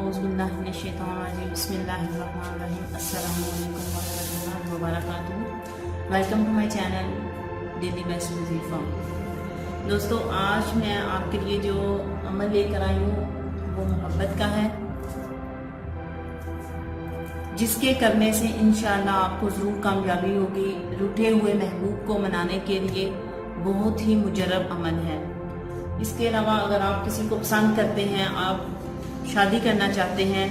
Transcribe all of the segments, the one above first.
औज़ुबिल्लाहिमिनश्शैतानिर्रजीम बिस्मिल्लाहिर्रहमानिर्रहीम अस्सलामु अलैकुम वरहमतुल्लाहि वबरकातुहू। Welcome to my channel daily best वजीफा। दोस्तों, आज मैं आपके लिए जो अमल लेकर आई हूँ वो मोहब्बत का है, जिसके करने से इंशाअल्लाह आपको ज़रूर कामयाबी होगी। रूठे हुए महबूब को मनाने के लिए बहुत ही मुजर्रब अमल है। इसके अलावा अगर आप किसी को पसंद करते हैं, आप शादी करना चाहते हैं,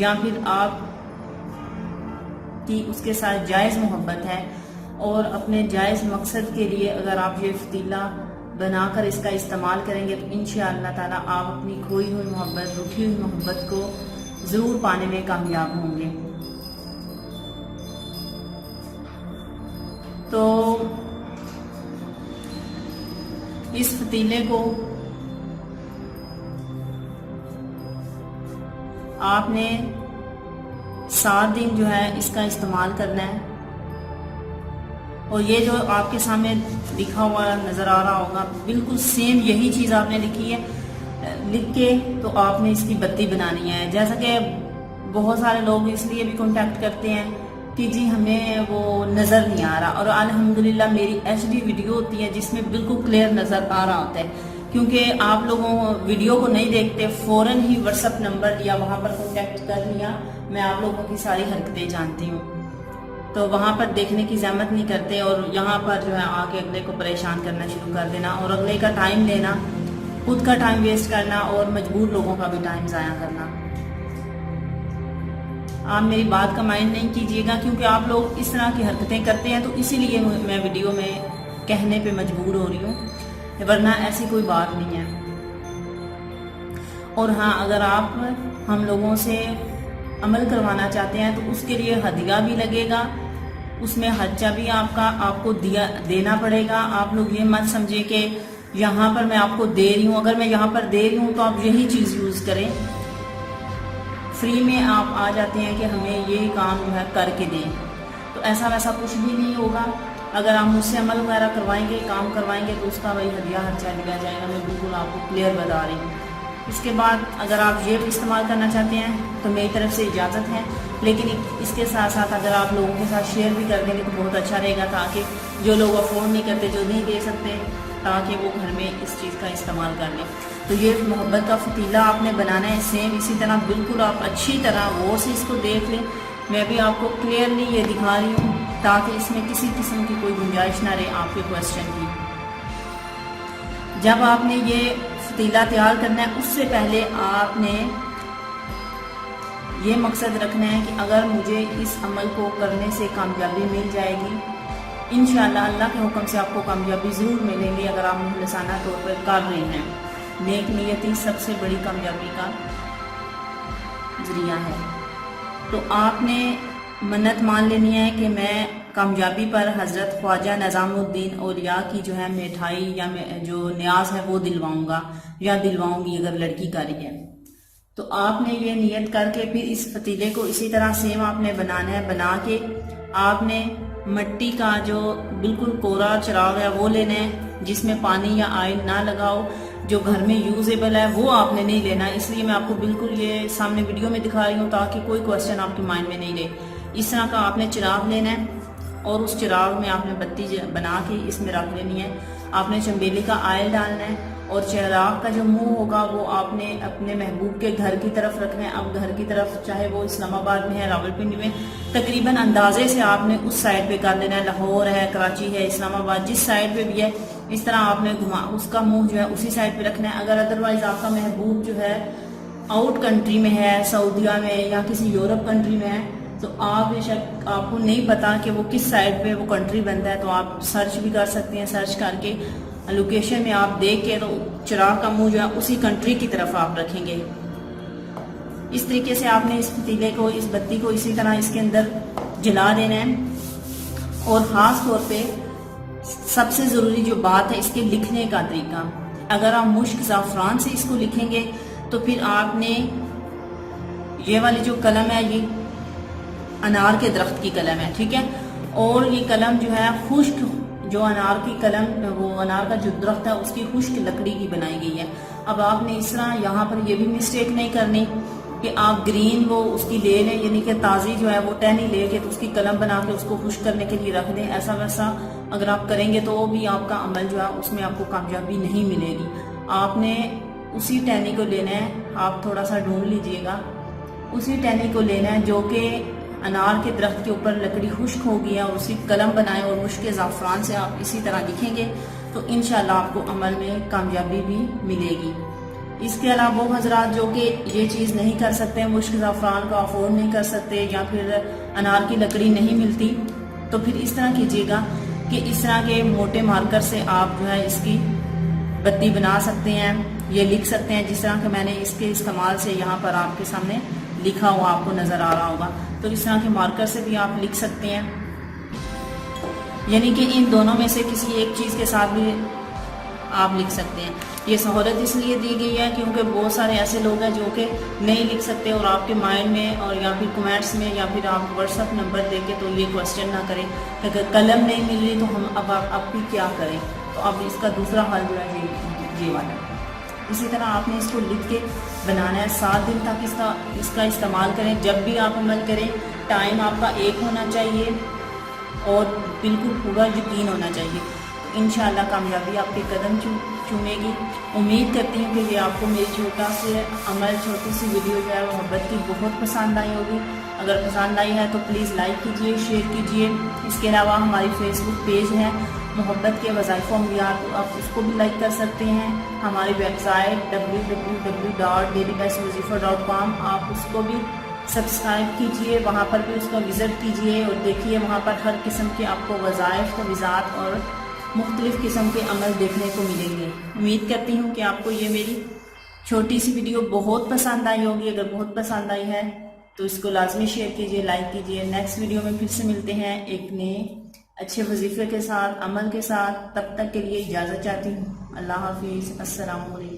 या फिर आप की उसके साथ जायज़ मोहब्बत है और अपने जायज़ मकसद के लिए अगर आप ये फतीला बनाकर इसका इस्तेमाल करेंगे तो इंशाअल्लाह ताला आप अपनी खोई हुई मोहब्बत, रूठी हुई मोहब्बत को ज़रूर पाने में कामयाब होंगे। तो इस फतीले को आपने 7 दिन जो है इसका इस्तेमाल करना है। और ये जो आपके सामने लिखा हुआ नज़र आ रहा होगा, बिल्कुल सेम यही चीज़ आपने लिखी है, लिख के तो आपने इसकी बत्ती बनानी है। जैसा कि बहुत सारे लोग इसलिए भी कांटेक्ट करते हैं कि जी हमें वो नज़र नहीं आ रहा, और अल्हम्दुलिल्लाह मेरी एचडी वीडियो होती है जिसमें बिल्कुल क्लियर नज़र आ रहा होता है। क्योंकि आप लोगों वीडियो को नहीं देखते, फ़ौरन ही व्हाट्सएप नंबर लिया, वहाँ पर कांटेक्ट कर लिया। मैं आप लोगों की सारी हरकतें जानती हूँ, तो वहाँ पर देखने की ज़हमत नहीं करते, और यहाँ पर जो है आके अगले को परेशान करना शुरू कर देना और अगले का टाइम लेना, खुद का टाइम वेस्ट करना और मजबूर लोगों का भी टाइम ज़ाया करना। आप मेरी बात का माइंड नहीं कीजिएगा, क्योंकि आप लोग इस तरह की हरकतें करते हैं, तो इसीलिए मैं वीडियो में कहने पे मजबूर हो रही हूँ, वरना ऐसी कोई बात नहीं है। और हाँ, अगर आप हम लोगों से अमल करवाना चाहते हैं तो उसके लिए हदिया भी लगेगा, उसमें खर्चा भी आपको देना पड़ेगा। आप लोग ये मत समझे कि यहाँ पर मैं आपको दे रही हूँ, अगर मैं यहाँ पर दे रही हूँ तो आप यही चीज़ यूज़ करें। फ्री में आप आ जाते हैं कि हमें ये काम जो है करके दें, तो ऐसा वैसा कुछ भी नहीं होगा। अगर आप मुझसे अमल वगैरह करवाएंगे, काम करवाएंगे, तो उसका वही हदिया खर्चा लिया जाएगा। मैं बिल्कुल आपको क्लियर बता रही हूँ। इसके बाद अगर आप ये इस्तेमाल करना चाहते हैं तो मेरी तरफ से इजाज़त है, लेकिन इसके साथ साथ अगर आप लोगों के साथ शेयर भी कर देंगे तो बहुत अच्छा रहेगा, ताकि जो लोग अफोर्ड नहीं करते, जो नहीं दे सकते, ताकि वो घर में इस चीज़ का इस्तेमाल कर लें। तो ये मोहब्बत का फतीला आपने बनाना है, सेम इसी तरह बिल्कुल आप अच्छी तरह गौर से इसको देख लें। मैं भी आपको क्लियरली ये दिखा रही हूँ ताकि इसमें किसी किस्म की कोई गुंजाइश ना रहे आपके क्वेश्चन की। जब आपने ये फतीला तैयार करना है, उससे पहले आपने ये मकसद रखना है कि अगर मुझे इस अमल को करने से कामयाबी मिल जाएगी, इंशाअल्लाह अल्लाह के हुक्म से आपको कामयाबी ज़रूर मिलेगी अगर आप मुखलिसाना तौर पर कर रहे हैं। नेक नियति सबसे बड़ी कामयाबी का जरिया है। तो आपने मन्नत मान लेनी है कि मैं कामयाबी पर हज़रत ख्वाजा निज़ामुद्दीन औलिया की जो है मिठाई या जो न्याज है वो दिलवाऊंगा या दिलवाऊंगी अगर लड़की का रही है। तो आपने ये नियत करके फिर इस फतीले को इसी तरह सेम आपने बनाना है। बना के आपने मिट्टी का जो बिल्कुल कोरा चिराग है वो लेना है, जिसमें पानी या ऑयल ना लगाओ, जो घर में यूजेबल है वो आपने नहीं लेना। इसलिए मैं आपको बिल्कुल ये सामने वीडियो में दिखा रही हूँ ताकि कोई क्वेश्चन आपके माइंड में नहीं रहे। इस तरह का आपने चिराग लेना है और उस चिराग में आपने बत्ती बना के इसमें रख लेनी है। आपने चंबेली का ऑयल डालना है और चिराग का जो मुंह होगा वो आपने अपने महबूब के घर की तरफ रखना है। अब घर की तरफ चाहे वो इस्लामाबाद में है, रावलपिंडी में, तकरीबन अंदाजे से आपने उस साइड पे कर लेना है। लाहौर है, कराची है, इस्लामाबाद, जिस साइड पे भी है इस तरह आपने घुमा उसका मुंह जो है उसी साइड पे रखना है। अगर अदरवाइज आपका महबूब जो है आउट कंट्री में है, सऊदीया में या किसी यूरोप कंट्री में है, तो आप बेशक आपको नहीं पता कि वो किस साइड पे वो कंट्री बनता है, तो आप सर्च भी कर सकते हैं। सर्च करके लोकेशन में आप देख के तो चिराग का मुंह जो है उसी कंट्री की तरफ आप रखेंगे। इस तरीके से आपने इस पतीले को, इस बत्ती को इसी तरह इसके अंदर जला देना है। और ख़ास तौर पे सबसे ज़रूरी जो बात है इसके लिखने का तरीका, अगर आप मुश्क ज़ाफ़रान से इसको लिखेंगे तो फिर आपने ये वाली जो कलम है ये अनार के दरख्त की कलम है, ठीक है। और ये कलम जो है खुश्क, जो अनार की कलम, वो अनार का जो दरख्त है उसकी खुश्क लकड़ी की बनाई गई है। अब आपने इस तरह यहाँ पर ये भी मिस्टेक नहीं करनी کہ آپ گرین وہ اس کی لے لیں، یعنی کہ تازی جو ہے وہ ٹہنی لے کے تو اس کی قلم بنا کے اس کو خشک کرنے کے لیے رکھ دیں. ایسا ویسا اگر آپ کریں گے تو وہ بھی آپ کا عمل جو ہے اس میں آپ کو کامیابی نہیں ملے گی. آپ نے اسی ٹہنی کو لینا ہے، آپ تھوڑا سا ڈھونڈ لیجئے گا، اسی ٹہنی کو لینا ہے جو کہ انار کے درخت کے اوپر لکڑی خشک ہوگی ہے، اور اسی قلم بنائیں اور مشک زعفران سے آپ اسی طرح لکھیں گے تو انشاءاللہ آپ کو عمل میں کامیابی بھی ملے گی. اس کے علاوہ وہ حضرات جو کہ یہ چیز نہیں کر سکتے، مشک زعفران کو افورڈ نہیں کر سکتے یا پھر انار کی لکڑی نہیں ملتی، تو پھر اس طرح کیجیے گا کہ اس طرح کے موٹے مارکر سے آپ جو ہے اس کی بتی بنا سکتے ہیں، یہ لکھ سکتے ہیں جس طرح کہ میں نے اس کے استعمال سے یہاں پر آپ کے سامنے لکھا ہوا آپ کو نظر آ رہا ہوگا. تو اس طرح کے مارکر سے بھی آپ لکھ سکتے ہیں، یعنی کہ ان دونوں میں سے کسی ایک چیز کے ساتھ بھی آپ لکھ سکتے ہیں. یہ سہولت اس لیے دی گئی ہے کیونکہ بہت سارے ایسے لوگ ہیں جو کہ نہیں لکھ سکتے اور آپ کے مائنڈ میں اور یا پھر کمنٹس میں یا پھر آپ واٹس ایپ نمبر دے کے تو یہ کوشچن نہ کریں کہ اگر قلم نہیں مل رہی تو ہم اب بھی کیا کریں. تو اب اس کا دوسرا حل جو ہے یہ والا. اسی طرح آپ نے اس کو لکھ کے بنانا ہے، 7 دن تک اس کا استعمال کریں. جب بھی آپ عمل کریں ٹائم آپ کا 1 ہونا چاہیے اور بالکل پورا یقین ہونا چاہیے. انشاءاللہ کامیابی آپ کے قدم چومے گی. امید کرتی ہوں کہ یہ آپ کو میری چھوٹی سی ویڈیو جو ہے محبت کی بہت پسند آئی ہوگی. اگر پسند آئی ہے تو پلیز لائک کیجئے، شیئر کیجئے. اس کے علاوہ ہماری فیس بک پیج ہے محبت کے وظائف و امنیات، آپ اس کو بھی لائک کر سکتے ہیں. ہماری ویب سائٹ www.dailybestwazifa.com آپ اس کو بھی سبسکرائب کیجئے، وہاں پر بھی اس کا وزٹ کیجئے اور دیکھیے وہاں پر ہر قسم کے آپ کو وظائف، توضیحات اور مختلف قسم کے عمل دیکھنے کو ملیں گے. امید کرتی ہوں کہ آپ کو یہ میری چھوٹی سی ویڈیو بہت پسند آئی ہوگی. اگر بہت پسند آئی ہے تو اس کو لازمی شیئر کیجئے، لائک کیجئے. نیکسٹ ویڈیو میں پھر سے ملتے ہیں ایک نئے اچھے وظیفے کے ساتھ، عمل کے ساتھ. تب تک کے لیے اجازت چاہتی ہوں. اللہ حافظ. السلام علیکم.